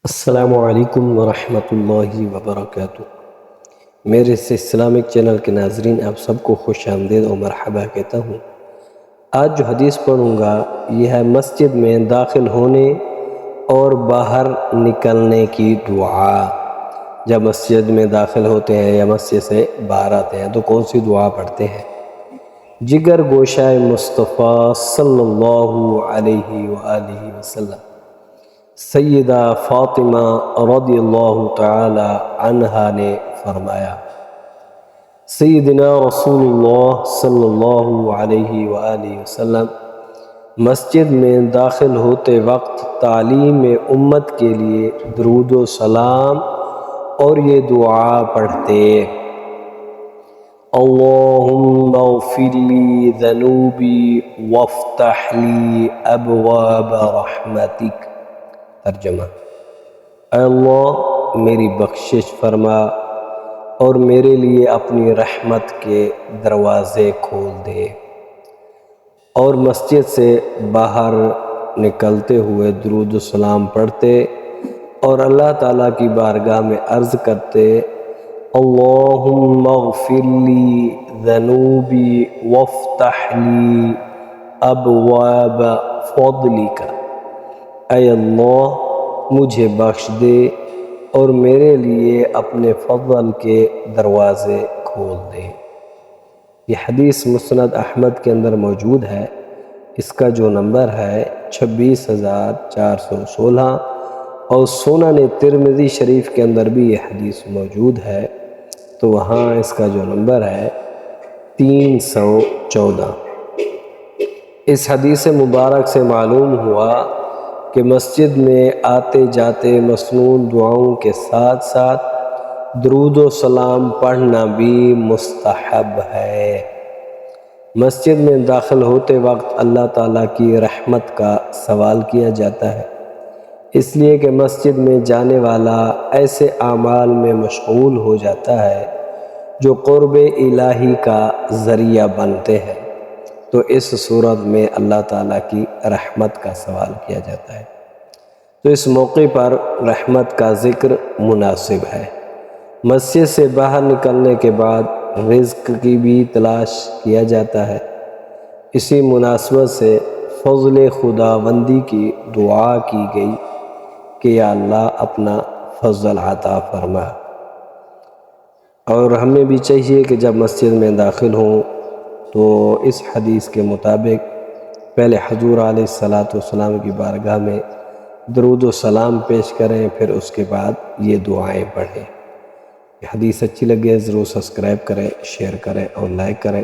السلام علیکم ورحمۃ اللہ وبرکاتہ۔ میرے اس اسلامک چینل کے ناظرین آپ سب کو خوش آمدید اور مرحبا کہتا ہوں۔ آج جو حدیث پڑھوں گا یہ ہے مسجد میں داخل ہونے اور باہر نکلنے کی دعا۔ جب مسجد میں داخل ہوتے ہیں یا مسجد سے باہر آتے ہیں تو کون سی دعا پڑھتے ہیں؟ جگر گوشہ مصطفیٰ صلی اللہ علیہ وآلہ وسلم سیدہ فاطمہ رضی اللہ تعالی عنہا نے فرمایا، سیدنا رسول اللہ صلی اللہ علیہ وآلہ وسلم مسجد میں داخل ہوتے وقت تعلیم امت کے لیے درود و سلام اور یہ دعا پڑھتے، اللہم اغفر لی ذنوبی وافتح لی ابواب رحمتک۔ ترجمہ: اے اللہ میری بخشش فرما اور میرے لیے اپنی رحمت کے دروازے کھول دے۔ اور مسجد سے باہر نکلتے ہوئے درود و سلام پڑھتے اور اللہ تعالیٰ کی بارگاہ میں عرض کرتے، اللہم اغفر لی ذنوبی وافتح لی ابواب فضلک۔ اے اللہ مجھے بخش دے اور میرے لیے اپنے فضل کے دروازے کھول دے۔ یہ حدیث مسند احمد کے اندر موجود ہے، اس کا جو نمبر ہے 26,416، اور سنن ترمذی شریف کے اندر بھی یہ حدیث موجود ہے، تو وہاں اس کا جو نمبر ہے 314۔ اس حدیث مبارک سے معلوم ہوا کہ مسجد میں آتے جاتے مسنون دعاؤں کے ساتھ ساتھ درود و سلام پڑھنا بھی مستحب ہے۔ مسجد میں داخل ہوتے وقت اللہ تعالیٰ کی رحمت کا سوال کیا جاتا ہے، اس لیے کہ مسجد میں جانے والا ایسے اعمال میں مشغول ہو جاتا ہے جو قرب الہی کا ذریعہ بنتے ہیں، تو اس صورت میں اللہ تعالیٰ کی رحمت کا سوال کیا جاتا ہے، تو اس موقع پر رحمت کا ذکر مناسب ہے۔ مسجد سے باہر نکلنے کے بعد رزق کی بھی تلاش کیا جاتا ہے، اسی مناسبت سے فضل خداوندی کی دعا کی گئی کہ یا اللہ اپنا فضل عطا فرما۔ اور ہمیں بھی چاہیے کہ جب مسجد میں داخل ہوں تو اس حدیث کے مطابق پہلے حضور علیہ السلام کی بارگاہ میں درود و سلام پیش کریں، پھر اس کے بعد یہ دعائیں پڑھیں۔ یہ حدیث اچھی لگے ضرور سبسکرائب کریں، شیئر کریں اور لائک کریں۔